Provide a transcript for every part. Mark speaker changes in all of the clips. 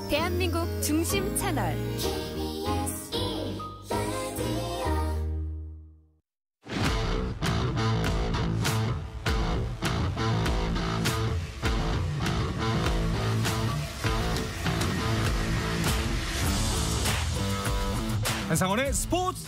Speaker 1: 대한민국 중심 채널
Speaker 2: 한상원의 스포츠.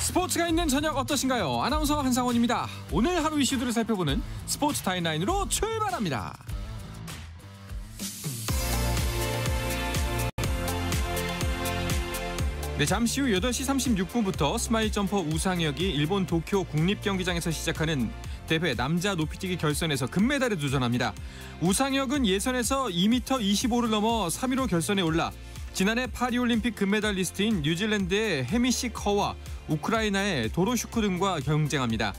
Speaker 2: 스포츠가 있는 저녁 어떠신가요? 아나운서 한상원입니다. 오늘 하루 이슈들을 살펴보는 스포츠 타임라인으로 출발합니다. 네, 잠시 후 8시 36분부터 스마일 점퍼 우상혁이 일본 도쿄 국립경기장에서 시작하는 대회 남자 높이뛰기 결선에서 금메달에 도전합니다. 우상혁은 예선에서 2m 25를 넘어 3위로 결선에 올라 지난해 파리올림픽 금메달리스트인 뉴질랜드의 헤미시 커와 우크라이나의 도로슈크 등과 경쟁합니다.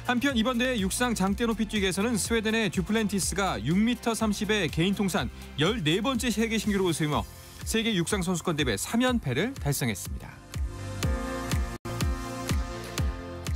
Speaker 2: 한편 이번 대회 육상 장대 높이뛰기에서는 스웨덴의 듀플랜티스가 6m 30의 개인 통산 14번째 세계 신기록을 세우며 세계 육상 선수권 대회 3연패를 달성했습니다.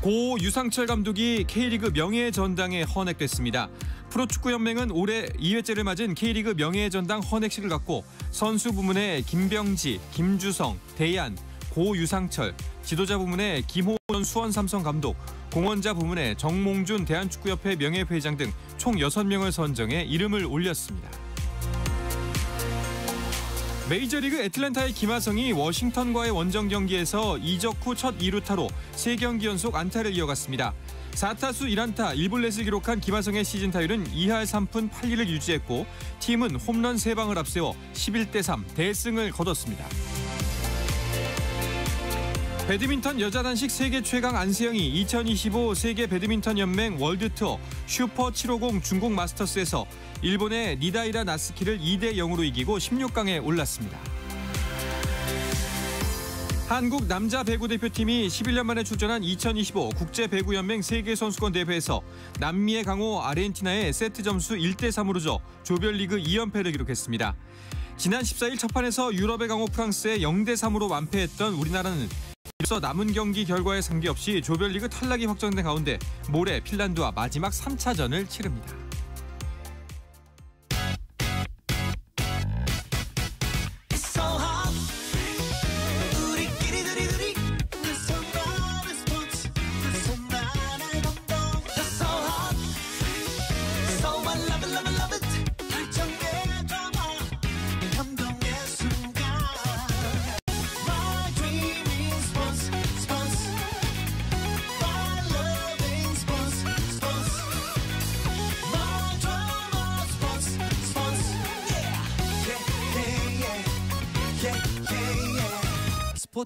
Speaker 2: 고 유상철 감독이 K리그 명예전당에 헌액됐습니다. 프로축구연맹은 올해 2회째를 맞은 K리그 명예전당 헌액식을 갖고 선수 부문에 김병지, 김주성, 대ያን, 고 유상철, 지도자 부문에 김호원 수원 삼성 감독, 공헌자 부문에 정몽준 대한축구협회 명예회장 등 총 6명을 선정해 이름을 올렸습니다. 메이저리그 애틀랜타의 김하성이 워싱턴과의 원정 경기에서 이적 후 첫 2루타로 3경기 연속 안타를 이어갔습니다. 4타수 1안타 1볼넷을 기록한 김하성의 시즌 타율은 2할 3푼 8리를 유지했고 팀은 홈런 3방을 앞세워 11대3 대승을 거뒀습니다. 배드민턴 여자 단식 세계 최강 안세영이 2025 세계 배드민턴 연맹 월드투어 슈퍼 750 중국 마스터스에서 일본의 니다이라 나스키를 2대 0으로 이기고 16강에 올랐습니다. 한국 남자 배구 대표팀이 11년 만에 출전한 2025 국제배구연맹 세계선수권 대회에서 남미의 강호 아르헨티나의 세트 점수 1대 3으로 져 조별리그 2연패를 기록했습니다. 지난 14일 첫판에서 유럽의 강호 프랑스에 0대 3으로 완패했던 우리나라는 이로써 남은 경기 결과에 상관없이 조별리그 탈락이 확정된 가운데 모레 핀란드와 마지막 3차전을 치릅니다.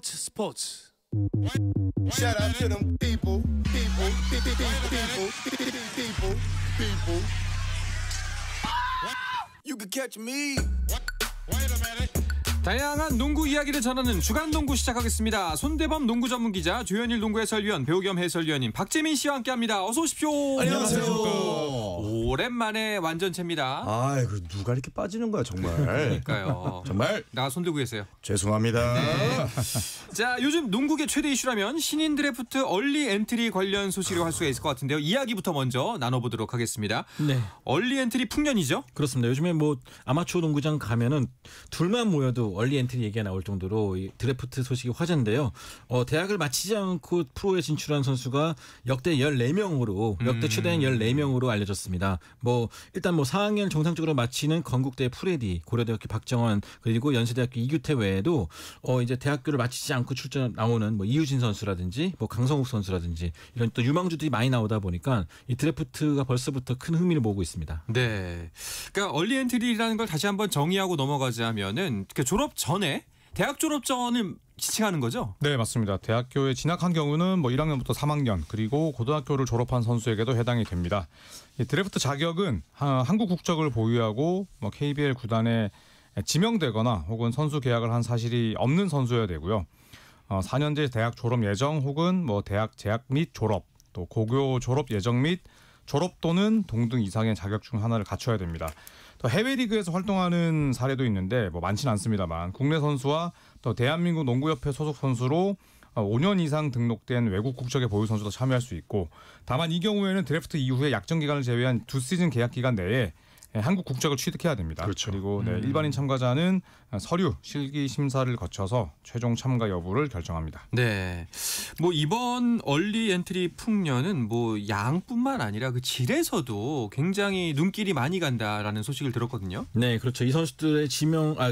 Speaker 2: 스포츠.
Speaker 3: Shout out to them people. You can catch me. Wait a minute.
Speaker 2: 다양한 농구 이야기를 전하는 주간 농구 시작하겠습니다. 손대범 농구 전문 기자, 조현일 농구 해설위원, 배우 겸 해설위원인 박재민 씨와 함께합니다. 어서 오십시오.
Speaker 4: 안녕하세요.
Speaker 2: 오랜만에 완전체입니다.
Speaker 4: 아, 누가 이렇게 빠지는 거야 정말.
Speaker 2: 그러니까요.
Speaker 4: 정말
Speaker 2: 나 손들고 계세요.
Speaker 4: 죄송합니다.
Speaker 2: 네. 자, 요즘 농구계 최대 이슈라면 신인 드래프트 얼리 엔트리 관련 소식이라고 할 수가 있을 것 같은데요. 이야기부터 먼저 나눠보도록 하겠습니다.
Speaker 5: 네.
Speaker 2: 얼리 엔트리 풍년이죠?
Speaker 5: 그렇습니다. 요즘에 뭐 아마추어 농구장 가면은 둘만 모여도 얼리 엔트리 얘기가 나올 정도로 이 드래프트 소식이 화제인데요. 대학을 마치지 않고 프로에 진출한 선수가 역대 14명으로 역대 최대한 14명으로 알려졌습니다. 뭐 일단 뭐 4학년 정상적으로 마치는 건국대 프레디, 고려대학교 박정원, 그리고 연세대학교 이규태 외에도 이제 대학교를 마치지 않고 출전 나오는 뭐 이유진 선수라든지 뭐 강성욱 선수라든지 이런 또 유망주들이 많이 나오다 보니까 이 드래프트가 벌써부터 큰 흥미를 모으고 있습니다.
Speaker 2: 네. 그러니까 얼리 엔트리라는 걸 다시 한번 정의하고 넘어가자면은 그 졸업 전에 대학 졸업 전을 지칭하는 거죠?
Speaker 6: 네, 맞습니다. 대학교에 진학한 경우는 뭐 1학년부터 3학년 그리고 고등학교를 졸업한 선수에게도 해당이 됩니다. 이 드래프트 자격은 한국 국적을 보유하고 뭐 KBL 구단에 지명되거나 혹은 선수 계약을 한 사실이 없는 선수여야 되고요. 4년제 대학 졸업 예정 혹은 뭐 대학 재학 및 졸업, 또 고교 졸업 예정 및 졸업 또는 동등 이상의 자격 중 하나를 갖춰야 됩니다. 또 해외 리그에서 활동하는 사례도 있는데 뭐 많지는 않습니다만 국내 선수와 또 대한민국 농구협회 소속 선수로 5년 이상 등록된 외국 국적의 보유 선수도 참여할 수 있고 다만 이 경우에는 드래프트 이후에 약정 기간을 제외한 2시즌 계약 기간 내에 한국 국적을 취득해야 됩니다.
Speaker 4: 그렇죠.
Speaker 6: 그리고 일반인 참가자는 서류 실기 심사를 거쳐서 최종 참가 여부를 결정합니다.
Speaker 2: 네. 뭐 이번 얼리 엔트리 풍년은 뭐 양뿐만 아니라 그 질에서도 굉장히 눈길이 많이 간다라는 소식을 들었거든요.
Speaker 5: 네, 그렇죠. 이 선수들의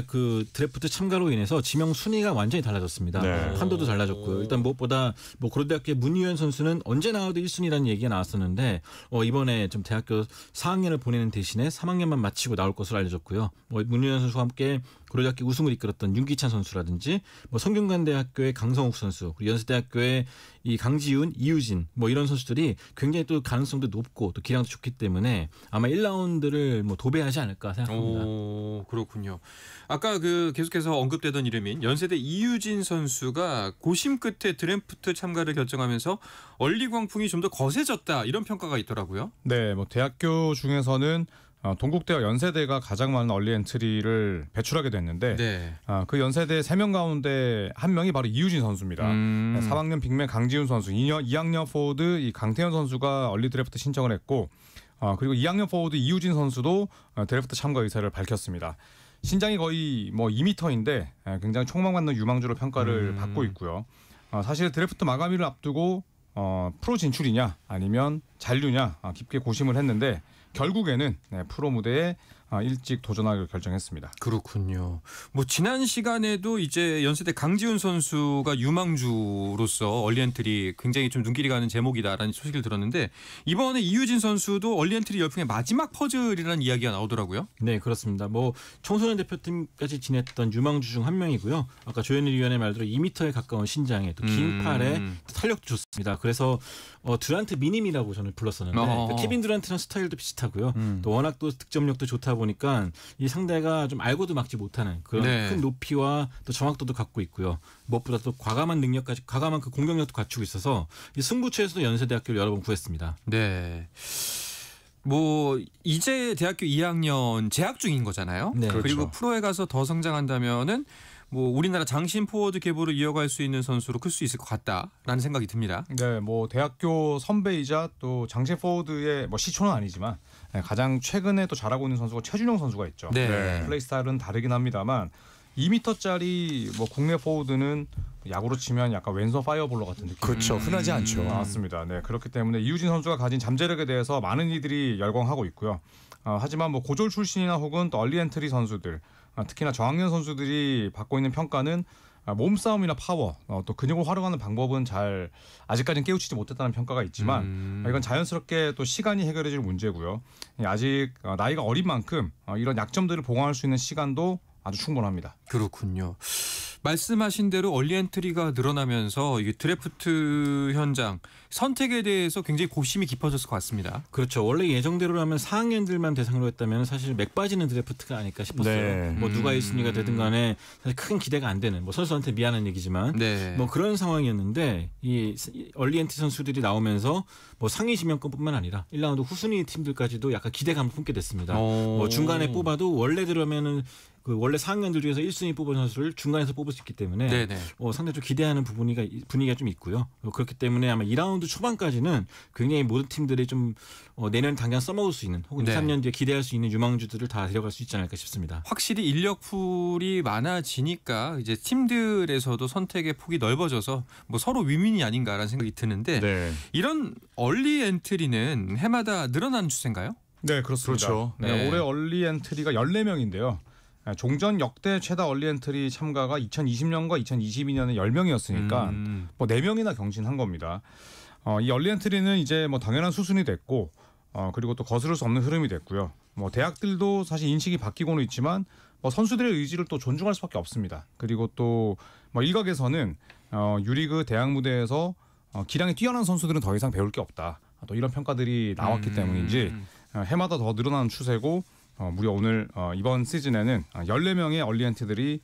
Speaker 5: 그 드래프트 참가로 인해서 지명 순위가 완전히 달라졌습니다.
Speaker 4: 네.
Speaker 5: 판도도 달라졌고요. 일단 무엇보다 뭐 고려대학교의 문유현 선수는 언제 나와도 1순위라는 얘기가 나왔었는데 이번에 좀 대학교 4학년을 보내는 대신에 3학년만 마치고 나올 것으로 알려졌고요. 뭐 문유현 선수와 함께 고려대학교 우승을 이끌었던 윤기찬 선수라든지 뭐 성균관대학교의 강성욱 선수, 그리고 연세대학교의 이 강지훈, 이유진 뭐 이런 선수들이 굉장히 또 가능성도 높고 또 기량도 좋기 때문에 아마 1라운드를 뭐 도배하지 않을까 생각합니다.
Speaker 2: 오, 그렇군요. 아까 그 계속해서 언급되던 이름인 연세대 이유진 선수가 고심 끝에 드래프트 참가를 결정하면서 얼리 광풍이 좀 더 거세졌다 이런 평가가 있더라고요.
Speaker 6: 네, 뭐 대학교 중에서는 동국대와 연세대가 가장 많은 얼리 엔트리를 배출하게 됐는데
Speaker 2: 네.
Speaker 6: 그 연세대 3명 가운데 한 명이 바로 이유진 선수입니다. 3학년 빅맨 강지훈 선수, 2학년 포워드 이 강태현 선수가 얼리 드래프트 신청을 했고 그리고 2학년 포워드 이유진 선수도 드래프트 참가 의사를 밝혔습니다. 신장이 거의 뭐 2m인데 굉장히 촉망받는 유망주로 평가를 받고 있고요. 사실 드래프트 마감일을 앞두고 프로 진출이냐 아니면 잔류냐 깊게 고심을 했는데 결국에는 프로 무대에 일찍 도전하기로 결정했습니다.
Speaker 2: 그렇군요. 뭐 지난 시간에도 이제 연세대 강지훈 선수가 유망주로서 얼리 엔트리 굉장히 좀 눈길이 가는 제목이다라는 소식을 들었는데 이번에 이유진 선수도 얼리 엔트리 열풍의 마지막 퍼즐이라는 이야기가 나오더라고요.
Speaker 5: 네, 그렇습니다. 뭐 청소년 대표팀까지 지냈던 유망주 중 한 명이고요. 아까 조현일 위원의 말대로 2m에 가까운 신장에 또 긴 팔에 탄력도 좋습니다. 그래서 듀란트 미님이라고 저는 불렀었는데 그러니까 케빈 듀란트랑 스타일도 비슷하고요. 또 워낙 또 득점력도 좋다 보니까 이 상대가 좀 알고도 막지 못하는 그런
Speaker 2: 네.
Speaker 5: 큰 높이와 또 정확도도 갖고 있고요. 무엇보다 또 과감한 그 공격력도 갖추고 있어서 이 승부처에서도 연세대학교를 여러 번 구했습니다.
Speaker 2: 네. 뭐 이제 대학교 2학년 재학 중인 거잖아요.
Speaker 5: 네.
Speaker 2: 그리고
Speaker 4: 그렇죠.
Speaker 2: 프로에 가서 더 성장한다면은 뭐 우리나라 장신 포워드 계보를 이어갈 수 있는 선수로 클 수 있을 것 같다라는 생각이 듭니다.
Speaker 6: 네, 뭐 대학교 선배이자 또 장신 포워드의 뭐 시초는 아니지만 가장 최근에 또 잘하고 있는 선수가 최준용 선수가 있죠.
Speaker 2: 네.
Speaker 6: 플레이 스타일은 다르긴 합니다만 2m짜리 뭐 국내 포워드는 야구로 치면 약간 왼손 파이어볼러 같은 느낌.
Speaker 4: 그렇죠. 흔하지 않죠.
Speaker 6: 맞습니다. 네, 그렇기 때문에 이유진 선수가 가진 잠재력에 대해서 많은 이들이 열광하고 있고요. 하지만 뭐 고졸 출신이나 혹은 또 얼리 엔트리 선수들, 특히나 저학년 선수들이 받고 있는 평가는 몸싸움이나 파워, 또 근육을 활용하는 방법은 잘 아직까지는 깨우치지 못했다는 평가가 있지만 이건 자연스럽게 또 시간이 해결해줄 문제고요. 아직 나이가 어린 만큼 이런 약점들을 보강할 수 있는 시간도 아주 충분합니다.
Speaker 2: 그렇군요. 말씀하신 대로 얼리 엔트리가 늘어나면서 이게 드래프트 현장 선택에 대해서 굉장히 고심이 깊어졌을 것 같습니다.
Speaker 5: 그렇죠. 원래 예정대로라면 4학년들만 대상으로 했다면 사실 맥 빠지는 드래프트가 아닐까 싶었어요.
Speaker 4: 네.
Speaker 5: 뭐 누가 1순위가 되든 간에 사실 큰 기대가 안 되는 뭐 선수한테 미안한 얘기지만
Speaker 2: 네.
Speaker 5: 뭐 그런 상황이었는데 이 얼리 엔트리 선수들이 나오면서 뭐 상위 지명권뿐만 아니라 1라운드 후순위 팀들까지도 약간 기대감을 품게 됐습니다. 뭐 중간에 뽑아도 원래대로면은 그 원래 4학년들 중에서 1순위 뽑은 선수를 중간에서 뽑을 수 있기 때문에
Speaker 2: 네네.
Speaker 5: 상당히 좀 기대하는 분위기가 좀 있고요. 그렇기 때문에 아마 2라운드 초반까지는 굉장히 모든 팀들이 좀 내년 당장 써먹을 수 있는 혹은
Speaker 2: 네.
Speaker 5: 2, 3년 뒤에 기대할 수 있는 유망주들을 다 데려갈 수 있지 않을까 싶습니다.
Speaker 2: 확실히 인력풀이 많아지니까 이제 팀들에서도 선택의 폭이 넓어져서 뭐 서로 윈윈이 아닌가라는 생각이 드는데
Speaker 4: 네.
Speaker 2: 이런 얼리 엔트리는 해마다 늘어나는 추세인가요?
Speaker 6: 네, 그렇습니다.
Speaker 4: 그렇죠.
Speaker 6: 네,
Speaker 2: 네.
Speaker 6: 올해 얼리 엔트리가 14명인데요. 종전 역대 최다 얼리 엔트리 참가가 2020년과 2022년에 10명이었으니까 뭐 4명이나 경신한 겁니다. 이 얼리 엔트리는 이제 뭐 당연한 수순이 됐고 그리고 또 거스를 수 없는 흐름이 됐고요. 뭐 대학들도 사실 인식이 바뀌고는 있지만 뭐 선수들의 의지를 또 존중할 수밖에 없습니다. 그리고 또 뭐 일각에서는 유리그 대학 무대에서 기량이 뛰어난 선수들은 더 이상 배울 게 없다. 또 이런 평가들이 나왔기 때문인지 해마다 더 늘어나는 추세고 무려 오늘 이번 시즌에는 14명의 얼리 엔트들이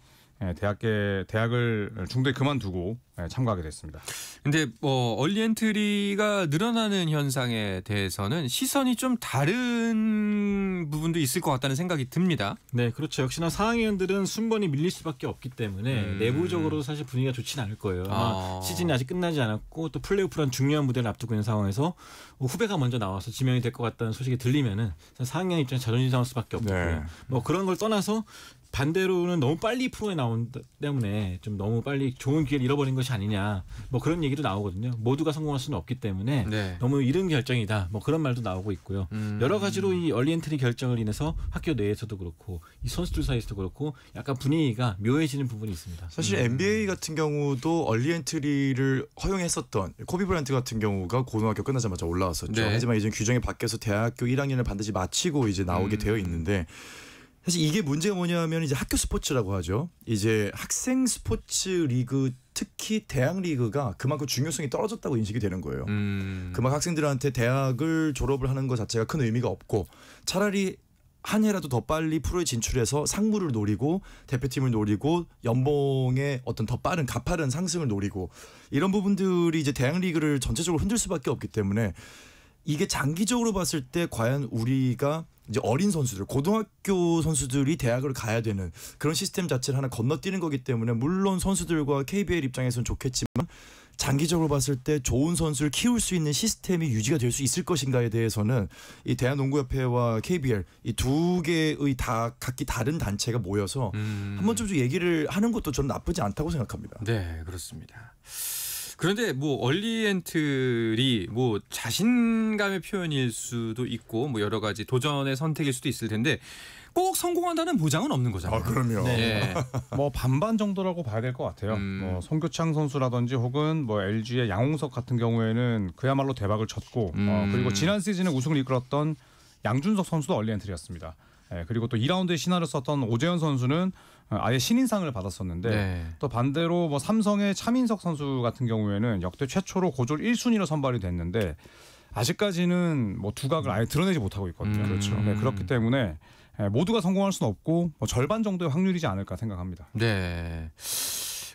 Speaker 6: 대학을 중도에 그만두고 참가하게 됐습니다.
Speaker 2: 근데 뭐 얼리 엔트리가 늘어나는 현상에 대해서는 시선이 좀 다른 부분도 있을 것 같다는 생각이 듭니다.
Speaker 5: 네, 그렇죠. 역시나 상황위원들은 순번이 밀릴 수밖에 없기 때문에 내부적으로 사실 분위기가 좋지는 않을 거예요. 아마 시즌이 아직 끝나지 않았고 또 플레이오프란 중요한 무대를 앞두고 있는 상황에서 후배가 먼저 나와서 지명이 될 것 같다는 소식이 들리면은 상황위원 입장에 자존심 상할 수밖에 없고요.
Speaker 4: 네.
Speaker 5: 뭐 그런 걸 떠나서 반대로는 너무 빨리 프로에 나온다 때문에 좀 너무 빨리 좋은 기회를 잃어버린 것이 아니냐 뭐 그런 얘기도 나오거든요. 모두가 성공할 수는 없기 때문에
Speaker 2: 네.
Speaker 5: 너무 이른 결정이다 뭐 그런 말도 나오고 있고요. 여러 가지로 이 얼리 엔트리 결정을 인해서 학교 내에서도 그렇고 이 선수들 사이에서도 그렇고 약간 분위기가 묘해지는 부분이 있습니다.
Speaker 4: 사실 NBA 같은 경우도 얼리 엔트리를 허용했었던 코비 브라이언트 같은 경우가 고등학교 끝나자마자 올라왔었죠.
Speaker 2: 네.
Speaker 4: 하지만 이제 규정이 바뀌어서 대학교 1학년을 반드시 마치고 이제 나오게 되어 있는데 사실 이게 문제가 뭐냐면 이제 학교 스포츠라고 하죠. 이제 학생 스포츠 리그 특히 대학 리그가 그만큼 중요성이 떨어졌다고 인식이 되는 거예요. 그만큼 학생들한테 대학을 졸업을 하는 것 자체가 큰 의미가 없고 차라리 한 해라도 더 빨리 프로에 진출해서 상무를 노리고 대표팀을 노리고 연봉의 어떤 더 빠른 가파른 상승을 노리고 이런 부분들이 이제 대학 리그를 전체적으로 흔들 수밖에 없기 때문에 이게 장기적으로 봤을 때 과연 우리가 이제 어린 선수들, 고등학교 선수들이 대학을 가야 되는 그런 시스템 자체를 하나 건너뛰는 거기 때문에 물론 선수들과 KBL 입장에서는 좋겠지만 장기적으로 봤을 때 좋은 선수를 키울 수 있는 시스템이 유지가 될 수 있을 것인가에 대해서는 이 대한농구협회와 KBL 이 두 개의 다 각기 다른 단체가 모여서 한 번쯤 좀 얘기를 하는 것도 저는 나쁘지 않다고 생각합니다.
Speaker 2: 네, 그렇습니다. 그런데 뭐 얼리 엔트리 뭐 자신감의 표현일 수도 있고 뭐 여러 가지 도전의 선택일 수도 있을 텐데 꼭 성공한다는 보장은 없는 거잖아요.
Speaker 4: 그럼요.
Speaker 2: 네.
Speaker 6: 뭐 반반 정도라고 봐야 될 것 같아요. 뭐 송교창 선수라든지 혹은 뭐 LG의 양홍석 같은 경우에는 그야말로 대박을 쳤고 그리고 지난 시즌에 우승을 이끌었던 양준석 선수도 얼리 엔트리였습니다. 그리고 또 2라운드에 신화를 썼던 오재현 선수는 아예 신인상을 받았었는데
Speaker 2: 네.
Speaker 6: 또 반대로 뭐 삼성의 차민석 선수 같은 경우에는 역대 최초로 고졸 1순위로 선발이 됐는데 아직까지는 뭐 두각을 아예 드러내지 못하고 있거든요.
Speaker 2: 그렇죠.
Speaker 6: 네, 그렇기 때문에 모두가 성공할 수는 없고 뭐 절반 정도의 확률이지 않을까 생각합니다.
Speaker 2: 네.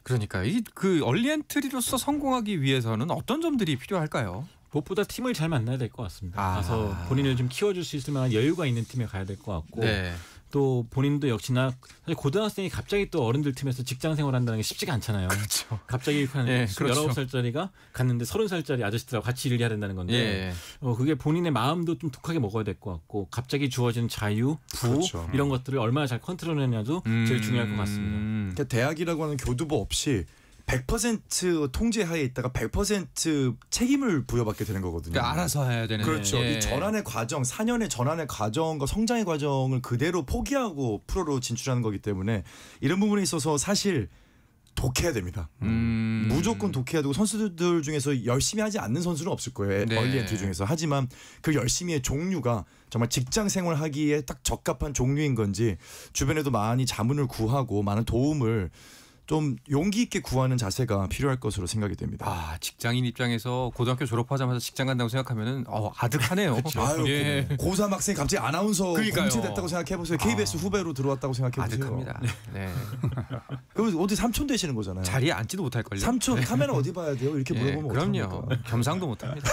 Speaker 2: 그러니까 이 그 얼리 엔트리로서 성공하기 위해서는 어떤 점들이 필요할까요?
Speaker 5: 무엇보다 팀을 잘 만나야 될 것 같습니다.
Speaker 2: 아.
Speaker 5: 가서 본인을 좀 키워줄 수 있을 만한 여유가 있는 팀에 가야 될 것 같고
Speaker 2: 네.
Speaker 5: 또 본인도 역시나 사실 고등학생이 갑자기 또 어른들 팀에서 직장 생활한다는 게 쉽지가 않잖아요.
Speaker 2: 그렇죠.
Speaker 5: 갑자기 한
Speaker 2: 예, 그렇죠.
Speaker 5: 19살짜리가 갔는데 30살짜리 아저씨들하고 같이 일을 해야 된다는 건데
Speaker 2: 예.
Speaker 5: 그게 본인의 마음도 좀 독하게 먹어야 될 것 같고 갑자기 주어진 자유, 부
Speaker 4: 그렇죠.
Speaker 5: 이런 것들을 얼마나 잘 컨트롤하느냐도 제일 중요할 것 같습니다.
Speaker 4: 그러니까 대학이라고 하는 교두보 없이 100% 통제하에 있다가 100% 책임을 부여받게 되는 거거든요.
Speaker 2: 그러니까 알아서 해야 되는.
Speaker 4: 그렇죠.
Speaker 2: 예.
Speaker 4: 이 전환의 과정, 4년의 전환의 과정과 성장의 과정을 그대로 포기하고 프로로 진출하는 거기 때문에 이런 부분에 있어서 사실 독해야 됩니다. 무조건 독해야 되고 선수들 중에서 열심히 하지 않는 선수는 없을 거예요.
Speaker 2: 네.
Speaker 4: 얼리 엔트리 중에서. 하지만 그 열심히의 종류가 정말 직장 생활하기에 딱 적합한 종류인 건지 주변에도 많이 자문을 구하고 많은 도움을 좀 용기 있게 구하는 자세가 필요할 것으로 생각이 됩니다.
Speaker 2: 아, 직장인 입장에서 고등학교 졸업하자마자 직장 간다고 생각하면은 아득하네요.
Speaker 4: 아유,
Speaker 2: 예.
Speaker 4: 고3 학생이 갑자기 아나운서
Speaker 2: 그러니까요.
Speaker 4: 공채됐다고 생각해보세요. KBS 후배로 들어왔다고 생각해보세요.
Speaker 2: 아득합니다. 네.
Speaker 4: 그럼 어디 삼촌 되시는 거잖아요.
Speaker 2: 자리에 앉지도 못할 걸요.
Speaker 4: 삼촌 카메라 어디 봐야 돼요? 이렇게 물어보면
Speaker 2: 그럼요.
Speaker 4: 어떡합니까?
Speaker 2: 겸상도 못합니다.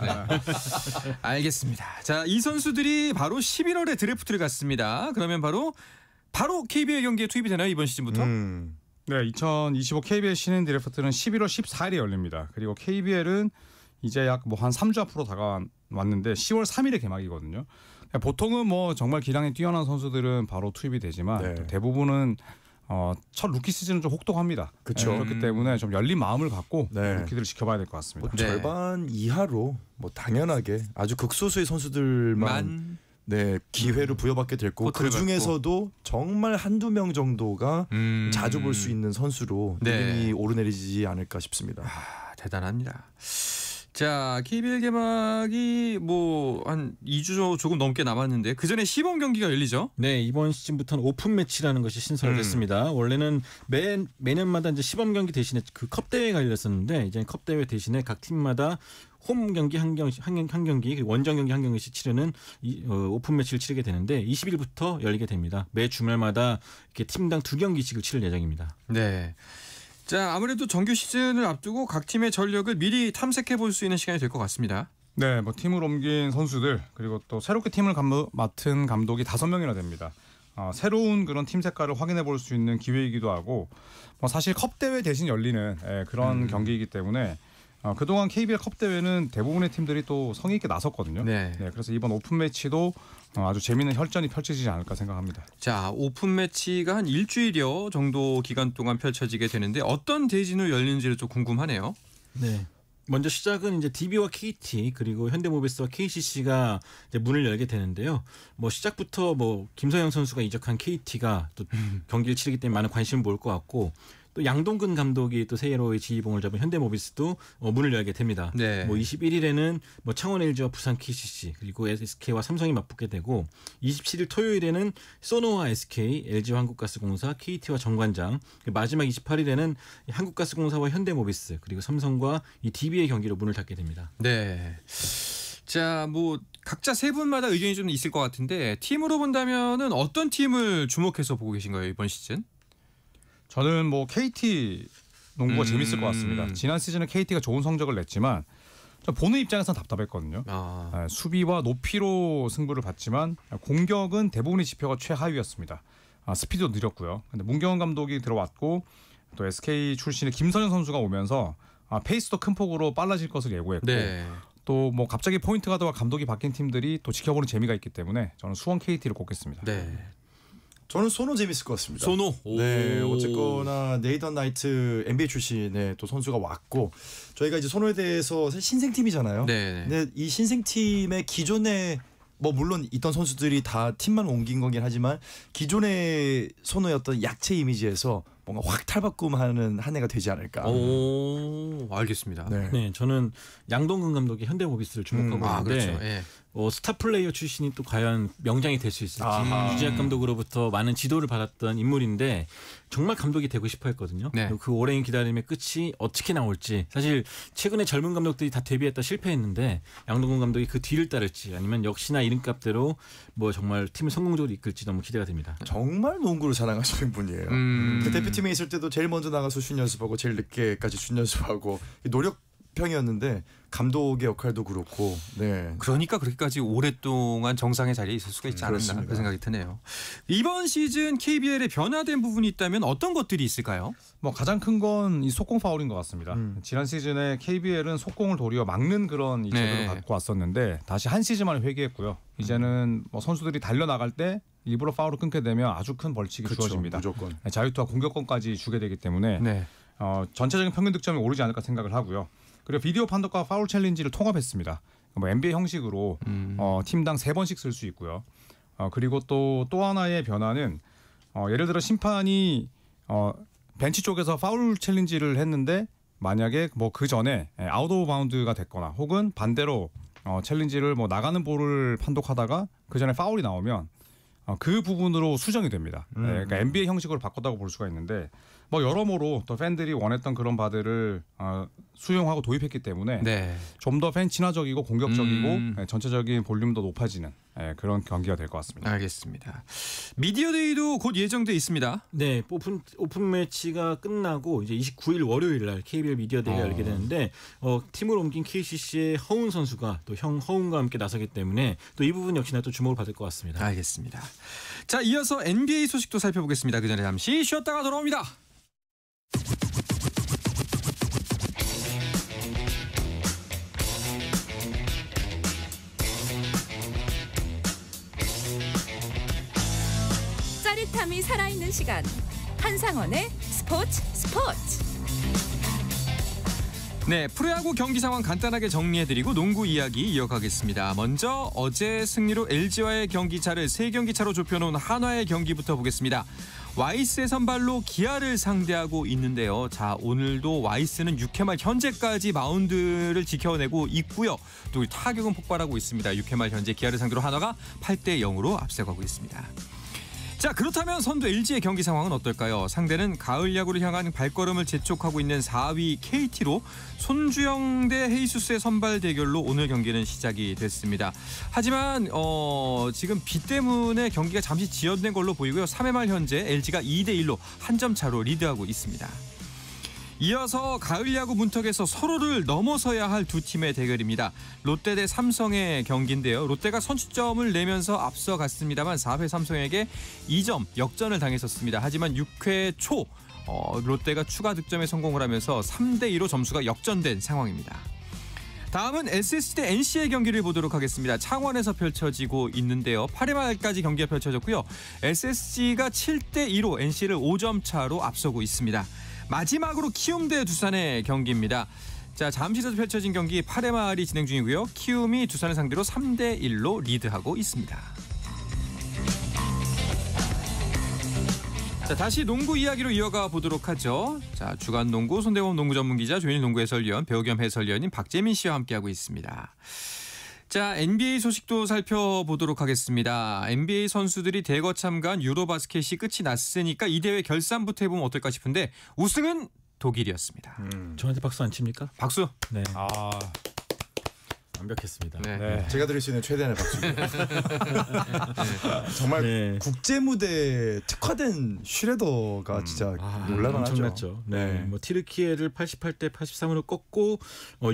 Speaker 2: 네. 알겠습니다. 자, 이 선수들이 바로 11월에 드래프트를 갔습니다. 그러면 바로 KBL 경기에 투입이 되나요, 이번 시즌부터?
Speaker 6: 네, 2025 KBL 신인 드래프트는 11월 14일에 열립니다. 그리고 KBL은 이제 약 뭐 한 3주 앞으로 다가왔는데 10월 3일에 개막이거든요. 보통은 뭐 정말 기량이 뛰어난 선수들은 바로 투입이 되지만
Speaker 4: 네.
Speaker 6: 또 대부분은 첫 루키 시즌은 좀 혹독합니다.
Speaker 4: 그쵸.
Speaker 6: 네, 그렇기 때문에 좀 열린 마음을 갖고
Speaker 4: 네.
Speaker 6: 루키들을 지켜봐야 될 것 같습니다.
Speaker 4: 뭐
Speaker 2: 네.
Speaker 4: 절반 이하로 뭐 당연하게 아주 극소수의 선수들만 네 기회를 부여받게 될 거고
Speaker 2: 코트를
Speaker 4: 그 중에서도 정말 한두 명 정도가 자주 볼 수 있는 선수로
Speaker 2: 네.
Speaker 4: 이름이 오르내리지 않을까 싶습니다.
Speaker 2: 아, 대단합니다. 자, KBL 개막이 뭐 한 2주 조금 넘게 남았는데 그 전에 시범 경기가 열리죠.
Speaker 5: 네, 이번 시즌부터는 오픈 매치라는 것이 신설됐습니다. 원래는 매년마다 이제 시범 경기 대신에 그 컵 대회가 열렸었는데 이제 컵 대회 대신에 각 팀마다 홈 경기 한 경기 그리고 원정 경기 한 경기씩 치르는 오픈 매치를 치르게 되는데 20일부터 열리게 됩니다. 매 주말마다 이렇게 팀당 2경기씩을 치를 예정입니다.
Speaker 2: 네. 자, 아무래도 정규 시즌을 앞두고 각 팀의 전력을 미리 탐색해 볼 수 있는 시간이 될 것 같습니다.
Speaker 6: 네, 뭐 팀을 옮긴 선수들 그리고 또 새롭게 팀을 맡은 감독이 5명이나 됩니다. 새로운 그런 팀 색깔을 확인해 볼 수 있는 기회이기도 하고 뭐 사실 컵 대회 대신 열리는 그런 경기이기 때문에 그동안 KBL 컵 대회는 대부분의 팀들이 또 성의 있게 나섰거든요.
Speaker 2: 네.
Speaker 6: 그래서 이번 오픈 매치도 아주 재미있는 혈전이 펼쳐지지 않을까 생각합니다.
Speaker 2: 자, 오픈 매치가 한 일주일여 정도 기간 동안 펼쳐지게 되는데 어떤 대진으로 열리는지를 좀 궁금하네요.
Speaker 5: 네. 먼저 시작은 이제 DB와 KT 그리고 현대모비스와 KCC가 이제 문을 열게 되는데요. 뭐 시작부터 뭐 김서영 선수가 이적한 KT가 또 경기를 치르기 때문에 많은 관심을 모을 것 같고 또 양동근 감독이 또 새로의 지휘봉을 잡은 현대모비스도 문을 열게 됩니다.
Speaker 2: 네.
Speaker 5: 뭐 21일에는 뭐 창원 LG와 부산 KCC 그리고 SK와 삼성이 맞붙게 되고 27일 토요일에는 소노와 SK, LG 한국가스공사, KT와 정관장 마지막 28일에는 한국가스공사와 현대모비스 그리고 삼성과 이 DB의 경기로 문을 닫게 됩니다.
Speaker 2: 네. 자, 뭐 각자 세 분마다 의견이 좀 있을 것 같은데 팀으로 본다면은 어떤 팀을 주목해서 보고 계신 거예요 이번 시즌?
Speaker 6: 저는 뭐 KT 농구가 재밌을 것 같습니다. 지난 시즌에 KT가 좋은 성적을 냈지만 보는 입장에서는 답답했거든요. 수비와 높이로 승부를 봤지만 공격은 대부분의 지표가 최하위였습니다. 스피드도 느렸고요. 근데 문경원 감독이 들어왔고 또 SK 출신의 김선영 선수가 오면서 페이스도 큰 폭으로 빨라질 것을 예고했고
Speaker 2: 네.
Speaker 6: 또 뭐 갑자기 포인트 가드와 감독이 바뀐 팀들이 또 지켜보는 재미가 있기 때문에 저는 수원 KT를 꼽겠습니다.
Speaker 2: 네.
Speaker 4: 저는 소노 재밌을 것 같습니다.
Speaker 2: 소노.
Speaker 4: 네,
Speaker 2: 오.
Speaker 4: 어쨌거나 네이던 나이트 NBA 출신의 또 선수가 왔고 저희가 이제 소노에 대해서 사실 신생팀이잖아요.
Speaker 2: 네.
Speaker 4: 근데 이 신생팀의 기존에 뭐 물론 있던 선수들이 다 팀만 옮긴 거긴 하지만 기존의 소노의 어떤 약체 이미지에서 뭔가 확 탈바꿈하는 한 해가 되지 않을까.
Speaker 2: 오, 알겠습니다.
Speaker 4: 네.
Speaker 5: 네, 저는 양동근 감독이 현대모비스를 주목하고 있는데
Speaker 2: 그렇죠. 예.
Speaker 5: 스타 플레이어 출신이 또 과연 명장이 될 수 있을지
Speaker 4: 아하.
Speaker 5: 유재학 감독으로부터 많은 지도를 받았던 인물인데 정말 감독이 되고 싶어 했거든요.
Speaker 2: 네.
Speaker 5: 그 오랜 기다림의 끝이 어떻게 나올지 사실 최근에 젊은 감독들이 다 데뷔했다 실패했는데 양동근 감독이 그 뒤를 따를지 아니면 역시나 이름값대로 뭐 정말 팀을 성공적으로 이끌지 너무 기대가 됩니다.
Speaker 4: 정말 농구를 사랑하시는 분이에요. 그 대표팀에 있을 때도 제일 먼저 나가서 슛 연습하고 제일 늦게까지 슛 연습하고 노력형이었는데 감독의 역할도 그렇고. 네.
Speaker 2: 그러니까 그렇게까지 오랫동안 정상의 자리에 있을 수가 있지 않았나
Speaker 4: 그렇습니다.
Speaker 2: 그 생각이 드네요. 이번 시즌 KBL에 변화된 부분이 있다면 어떤 것들이 있을까요?
Speaker 6: 뭐 가장 큰 건 이 속공 파울인 것 같습니다. 지난 시즌에 KBL은 속공을 도리어 막는 그런 제도를
Speaker 2: 네.
Speaker 6: 갖고 왔었는데 다시 한 시즌 만에 회귀했고요. 이제는 뭐 선수들이 달려 나갈 때 일부러 파울을 끊게 되면 아주 큰 벌칙이
Speaker 4: 그렇죠.
Speaker 6: 주어집니다.
Speaker 4: 무조건.
Speaker 6: 자유투와 공격권까지 주게 되기 때문에
Speaker 2: 네.
Speaker 6: 전체적인 평균 득점이 오르지 않을까 생각을 하고요. 그리고 비디오 판독과 파울 챌린지를 통합했습니다. 뭐 NBA 형식으로 팀당 3번씩 쓸 수 있고요. 그리고 또 하나의 변화는 예를 들어 심판이 벤치 쪽에서 파울 챌린지를 했는데 만약에 뭐 그 전에 아웃 오브 바운드가 됐거나 혹은 반대로 챌린지를 뭐 나가는 볼을 판독하다가 그 전에 파울이 나오면 그 부분으로 수정이 됩니다. 그러니까 NBA 형식으로 바꿨다고 볼 수가 있는데 뭐 여러모로 또 팬들이 원했던 그런 바들을 수용하고 도입했기 때문에
Speaker 2: 네.
Speaker 6: 좀 더 팬 친화적이고 공격적이고 전체적인 볼륨도 높아지는 그런 경기가 될 것 같습니다.
Speaker 2: 알겠습니다. 미디어 데이도 곧 예정돼 있습니다.
Speaker 5: 네, 오픈 매치가 끝나고 이제 29일 월요일 날 KBL 미디어 데이가 열게 되는데 팀을 옮긴 KCC의 허운 선수가 또 형 허운과 함께 나서기 때문에 또 이 부분 역시나 또 주목을 받을 것 같습니다.
Speaker 2: 알겠습니다. 자, 이어서 NBA 소식도 살펴보겠습니다. 그 전에 잠시 쉬었다가 돌아옵니다.
Speaker 1: 짜릿함이 살아있는 시간. 한상원의 스포츠.
Speaker 2: 네, 프로야구 경기 상황 간단하게 정리해드리고 농구 이야기 이어가겠습니다. 먼저 어제 승리로 LG와의 경기차를 3경기 차로 좁혀놓은 한화의 경기부터 보겠습니다. 와이스의 선발로 기아를 상대하고 있는데요. 자, 오늘도 와이스는 6회 말 현재까지 마운드를 지켜내고 있고요. 또 타격은 폭발하고 있습니다. 6회 말 현재 기아를 상대로 한화가 8대0으로 앞서가고 있습니다. 자, 그렇다면 선두 LG의 경기 상황은 어떨까요? 상대는 가을 야구를 향한 발걸음을 재촉하고 있는 4위 KT로 손주영 대 헤이수스의 선발 대결로 오늘 경기는 시작이 됐습니다. 하지만 지금 비 때문에 경기가 잠시 지연된 걸로 보이고요. 3회 말 현재 LG가 2대1로 한 점 차로 리드하고 있습니다. 이어서 가을 야구 문턱에서 서로를 넘어서야 할 두 팀의 대결입니다. 롯데 대 삼성의 경기인데요. 롯데가 선취점을 내면서 앞서갔습니다만 4회 삼성에게 2점 역전을 당했었습니다. 하지만 6회 초 롯데가 추가 득점에 성공을 하면서 3대2로 점수가 역전된 상황입니다. 다음은 SSG 대 NC의 경기를 보도록 하겠습니다. 창원에서 펼쳐지고 있는데요. 8회 말까지 경기가 펼쳐졌고요. SSG가 7대2로 NC를 5점 차로 앞서고 있습니다. 마지막으로 키움 대 두산의 경기입니다. 자, 잠실에서 펼쳐진 경기 8회 말이 진행 중이고요. 키움이 두산을 상대로 3대1로 리드하고 있습니다. 자, 다시 농구 이야기로 이어가 보도록 하죠. 자, 주간 농구 손대범 농구 전문 기자, 조현일 농구 해설위원, 배우 겸 해설위원인 박재민 씨와 함께하고 있습니다. 자, NBA 소식도 살펴보도록 하겠습니다. NBA 선수들이 대거 참가한 유로바스켓이 끝이 났으니까 이 대회 결산부터 해보면 어떨까 싶은데 우승은 독일이었습니다.
Speaker 5: 저한테 박수 안 칩니까?
Speaker 2: 박수.
Speaker 5: 네. 완벽했습니다.
Speaker 2: 네.
Speaker 6: 네.
Speaker 4: 제가 드릴 수 있는 최대한의 박수입니다. 정말
Speaker 5: 네.
Speaker 4: 국제 무대에 특화된 슈레더가 진짜 놀랄만하죠.
Speaker 5: 엄청났죠. 네. 뭐 티르키예를 88대 83으로 꺾고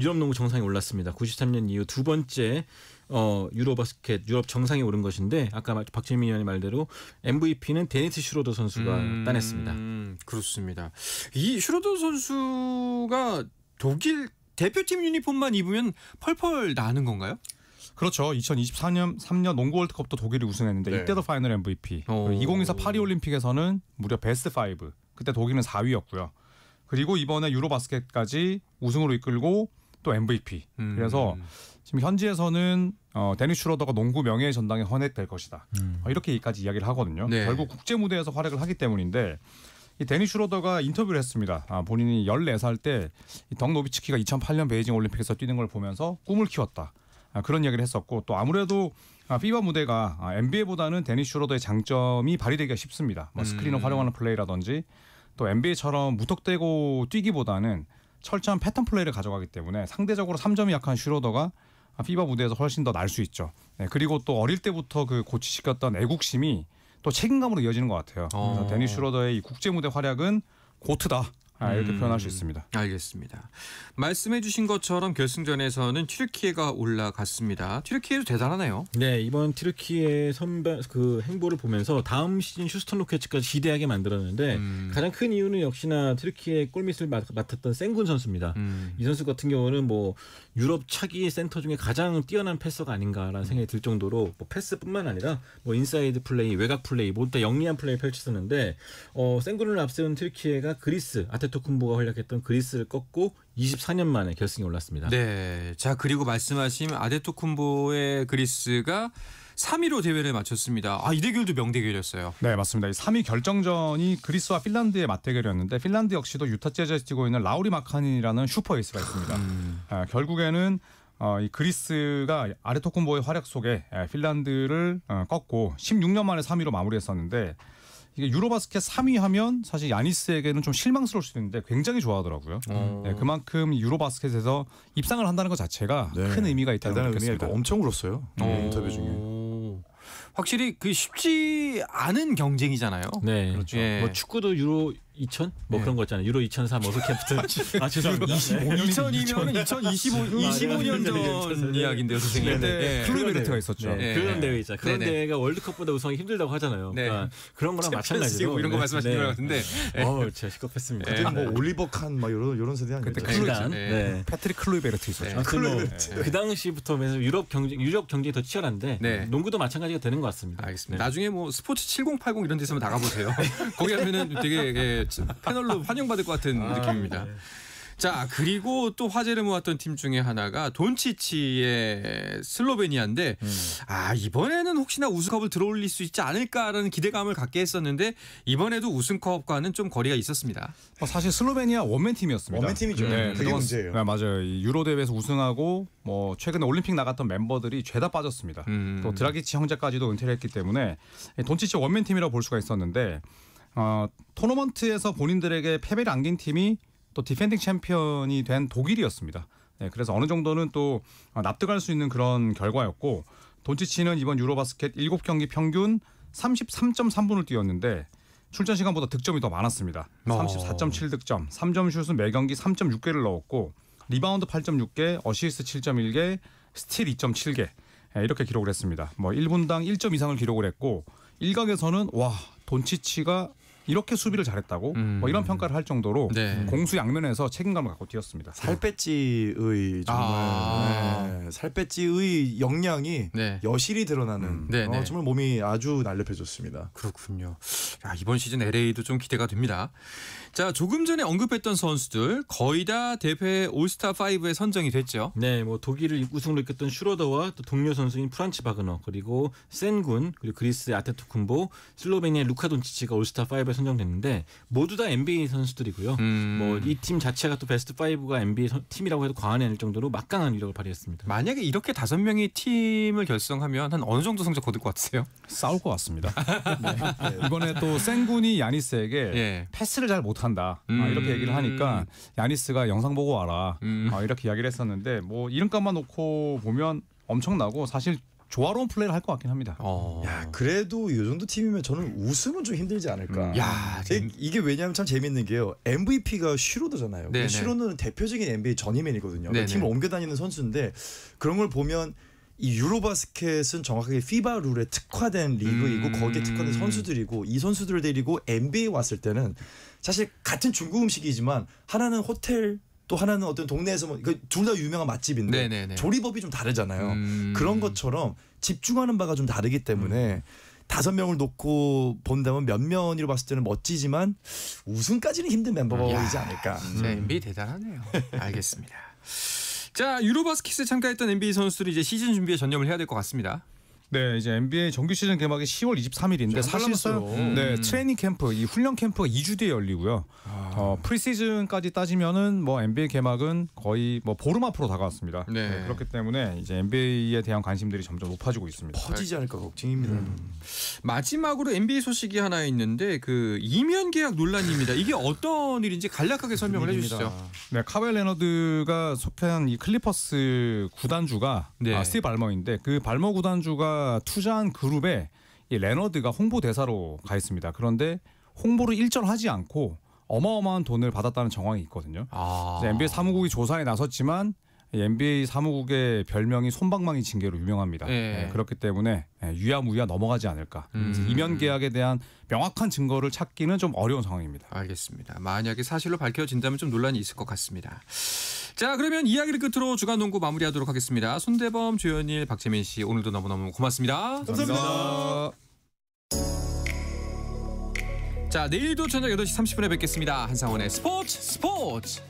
Speaker 5: 유럽 농구 정상에 올랐습니다. 93년 이후 두 번째 유로바스켓 유럽 정상에 오른 것인데 아까 박재민 의원의 말대로 MVP는 데니스 슈로더 선수가 따냈습니다.
Speaker 2: 그렇습니다. 이 슈로더 선수가 독일 대표팀 유니폼만 입으면 펄펄 나는 건가요?
Speaker 6: 그렇죠. 2023년 농구 월드컵도 독일이 우승했는데
Speaker 4: 네.
Speaker 6: 이때도 파이널 MVP. 2024 파리 올림픽에서는 무려 베스트 5. 그때 독일은 4위였고요. 그리고 이번에 유로바스켓까지 우승으로 이끌고 또 MVP. 그래서 지금 현지에서는 데니스 슈로더가 농구 명예의 전당에 헌액될 것이다. 이렇게까지 이야기를 하거든요.
Speaker 2: 네.
Speaker 6: 결국 국제 무대에서 활약을 하기 때문인데 이 데니스 슈로더가 인터뷰를 했습니다. 본인이 14살 때 덩 노비츠키가 2008년 베이징 올림픽에서 뛰는 걸 보면서 꿈을 키웠다. 그런 이야기를 했었고 또 아무래도 피바 무대가 NBA보다는 데니스 슈로더의 장점이 발휘되기가 쉽습니다. 뭐 스크린을 활용하는 플레이라든지 또 NBA처럼 무턱대고 뛰기보다는 철저한 패턴 플레이를 가져가기 때문에 상대적으로 3점이 약한 슈로더가 피바 무대에서 훨씬 더 날 수 있죠. 네, 그리고 또 어릴 때부터 그 고치시켰던 애국심이 또 책임감으로 이어지는 것 같아요. 그래서 데니스 슈로더의 이 국제 무대 활약은 고트다. 이렇게 표현할 수 있습니다.
Speaker 2: 알겠습니다. 말씀해 주신 것처럼 결승전에서는 튀르키예가 올라갔습니다. 튀르키예도 대단하네요.
Speaker 5: 네, 이번 튀르키예 선발 그 행보를 보면서 다음 시즌 휴스턴 로켓츠까지 기대하게 만들었는데 가장 큰 이유는 역시나 튀르키예 골밑을 맡았던 생군 선수입니다. 이 선수 같은 경우는 뭐 유럽 차기 센터 중에 가장 뛰어난 패서가 아닌가라는 생각이 들 정도로 뭐 패스뿐만 아니라 뭐 인사이드 플레이, 외곽 플레이 모두 다 영리한 플레이 펼쳤었는데 생군을 앞세운 튀르키예가 그리스 아테토쿤보가 활약했던 그리스를 꺾고 24년 만에 결승에 올랐습니다.
Speaker 2: 네, 자 그리고 말씀하신 아데토쿤보의 그리스가 3위로 대회를 마쳤습니다. 이 대결도 명대결이었어요.
Speaker 6: 네, 맞습니다. 이 3위 결정전이 그리스와 핀란드의 맞대결이었는데 핀란드 역시도 유타 재즈에서 뛰고 있는 라우리 마카닌이라는 슈퍼 에이스가 있습니다. 결국에는 이 그리스가 아데토쿤보의 활약 속에 핀란드를 꺾고 16년 만에 3위로 마무리했었는데 이게 유로바스켓 3위 하면 사실 야니스에게는 좀 실망스러울 수도 있는데 굉장히 좋아하더라고요. 네, 그만큼 유로바스켓에서 입상을 한다는 것 자체가 큰 의미가 있다는 걸
Speaker 4: 대단한 의미가
Speaker 6: 느꼈습니다.
Speaker 4: 있고 엄청 울었어요. 인터뷰 중에.
Speaker 2: 확실히 그 쉽지 않은 경쟁이잖아요.
Speaker 5: 네,
Speaker 6: 그렇죠.
Speaker 2: 예.
Speaker 5: 뭐 축구도 유로 2000 뭐 그런 거 있잖아요. 유로 2004 어소캐프트. 죄송합니다.
Speaker 2: 2002년은 25년 전 이야기인데요, 선생님.
Speaker 6: 그때 클로이 베르트가 있었죠.
Speaker 2: 네.
Speaker 5: 그런 대회 있잖아요. 그런
Speaker 2: 네네.
Speaker 5: 대회가 월드컵보다 우승이 힘들다고 하잖아요.
Speaker 2: 네.
Speaker 5: 그러니까 그런 거랑 마찬가지로
Speaker 2: 이런 거 말씀하시는 것 같은데.
Speaker 5: 제가 시겁했습니다.
Speaker 4: 그때 뭐 올리버 칸 막 이런 세대 아니에요?
Speaker 6: 그때
Speaker 5: 일단
Speaker 2: 네.
Speaker 6: 패트릭 클로이 베르트 있었죠.
Speaker 5: 아무튼 그 당시부터 유럽 경쟁이 더 치열한데
Speaker 2: 네.
Speaker 5: 농구도 마찬가지가 되는 것 같습니다.
Speaker 2: 알겠습니다. 나중에 뭐 스포츠 7080 이런 데서 한번 나가보세요. 거기 하면은 되게 패널로 환영받을 것 같은 느낌입니다.
Speaker 5: 네.
Speaker 2: 자, 그리고 또 화제를 모았던 팀 중에 하나가 돈치치의 슬로베니아인데 이번에는 혹시나 우승컵을 들어올릴 수 있지 않을까라는 기대감을 갖게 했었는데 이번에도 우승컵과는 좀 거리가 있었습니다.
Speaker 6: 사실 슬로베니아 원맨 팀이었습니다.
Speaker 4: 원맨 팀이죠.
Speaker 6: 네,
Speaker 4: 그게 문제예요.
Speaker 6: 네, 맞아요. 이 유로 대회에서 우승하고 뭐 최근에 올림픽 나갔던 멤버들이 죄다 빠졌습니다. 또 드라기치 형제까지도 은퇴를 했기 때문에 돈치치 원맨 팀이라고 볼 수가 있었는데 토너먼트에서 본인들에게 패배를 안긴 팀이 또 디펜딩 챔피언이 된 독일이었습니다. 네, 그래서 어느 정도는 또 납득할 수 있는 그런 결과였고 돈치치는 이번 유로바스켓 7경기 평균 33.3분을 뛰었는데 출전 시간보다 득점이 더 많았습니다. 34.7득점, 3점 슛은 매 경기 3.6개를 넣었고 리바운드 8.6개, 어시스트 7.1개, 스틸 2.7개 이렇게 기록을 했습니다. 뭐 1분당 1점 이상을 기록을 했고 일각에서는 와 돈치치가 이렇게 수비를 잘했다고 뭐 이런 평가를 할 정도로
Speaker 2: 네.
Speaker 6: 공수 양면에서 책임감을 갖고 뛰었습니다.
Speaker 4: 살배지의 정말 살배지의 역량이
Speaker 2: 네.
Speaker 4: 여실히 드러나는
Speaker 2: 네, 네.
Speaker 4: 정말 몸이 아주 날렵해졌습니다.
Speaker 2: 그렇군요. 야, 이번 시즌 LA도 좀 기대가 됩니다. 자, 조금 전에 언급했던 선수들 거의 다 대회 올스타 5에 선정이 됐죠.
Speaker 5: 네, 뭐 독일을 우승으로 이끌었던 슈로더와 또 동료 선수인 프란츠 바그너 그리고 센군 그리고 그리스의 아테토쿤보, 슬로베니아의 루카 돈치치가 올스타 5에 선정됐는데 모두 다 NBA 선수들이고요. 뭐 이 팀 자체가 또 베스트 5가 NBA 팀이라고 해도 과언이 아닐 정도로 막강한 위력을 발휘했습니다.
Speaker 2: 만약에 이렇게 5명이 팀을 결성하면 한 어느 정도 성적 거둘 것 같으세요?
Speaker 6: 싸울 것 같습니다. 네. 이번에 또 센군이 야니스에게
Speaker 2: 예.
Speaker 6: 패스를 잘 못한다 이렇게 얘기를 하니까 야니스가 영상 보고 와라 이렇게 이야기를 했었는데 뭐 이름값만 놓고 보면 엄청나고 사실 조화로운 플레이를 할 것 같긴 합니다.
Speaker 4: 야, 그래도 이 정도 팀이면 저는 우승은 좀 힘들지 않을까.
Speaker 2: 야,
Speaker 4: 이게 왜냐하면 참 재밌는 게요. MVP가 슈로더잖아요.
Speaker 2: 네네.
Speaker 4: 슈로더는 대표적인 NBA 전임맨이거든요.
Speaker 2: 네네.
Speaker 4: 팀을 옮겨다니는 선수인데 그런 걸 보면 이 유로바스켓은 정확하게 피바 룰에 특화된 리그이고 거기에 특화된 선수들이고 이 선수들을 데리고 NBA에 왔을 때는 사실 같은 중국 음식이지만 하나는 호텔 또 하나는 어떤 동네에서 둘 다 유명한 맛집인데
Speaker 2: 네네네.
Speaker 4: 조리법이 좀 다르잖아요. 그런 것처럼 집중하는 바가 좀 다르기 때문에 5명을 놓고 본다면 몇 면으로 봤을 때는 멋지지만 우승까지는 힘든 멤버이지 않을까.
Speaker 2: 진짜 NBA 대단하네요. 알겠습니다. 자, 유로바스켓에 참가했던 NBA 선수들이 이제 시즌 준비에 전념을 해야 될 것 같습니다.
Speaker 6: 네, 이제 NBA 정규 시즌 개막이 10월 23일인데 사실상 트레이닝 캠프, 이 훈련 캠프가 2주 뒤에 열리고요. 프리시즌까지 따지면은 뭐 NBA 개막은 거의 뭐 보름 앞으로 다가왔습니다.
Speaker 2: 네.
Speaker 6: 그렇기 때문에 이제 NBA에 대한 관심들이 점점 높아지고 있습니다.
Speaker 4: 퍼지지 않을까 걱정입니다.
Speaker 2: 마지막으로 NBA 소식이 하나 있는데 그 이면 계약 논란입니다. 이게 어떤 일인지 간략하게 설명을 해주시죠.
Speaker 6: 네, 카와이 레너드가 속한 이 클리퍼스 구단주가
Speaker 2: 네.
Speaker 6: 스티브 발머인데 그 발머 구단주가 투자한 그룹에 이 레너드가 홍보 대사로 가 있습니다. 그런데 홍보를 일절하지 않고 어마어마한 돈을 받았다는 정황이 있거든요. NBA 사무국이 조사에 나섰지만 이 NBA 사무국의 별명이 솜방망이 징계로 유명합니다.
Speaker 2: 네.
Speaker 6: 그렇기 때문에 유야무야 넘어가지 않을까. 이면 계약에 대한 명확한 증거를 찾기는 좀 어려운 상황입니다.
Speaker 2: 알겠습니다. 만약에 사실로 밝혀진다면 좀 논란이 있을 것 같습니다. 자, 그러면 이야기를 끝으로 주간 농구 마무리하도록 하겠습니다. 손대범, 조현일, 박재민 씨 오늘도 너무너무 고맙습니다.
Speaker 6: 감사합니다.
Speaker 2: 자, 내일도 저녁 8시 30분에 뵙겠습니다. 한상원의 스포츠.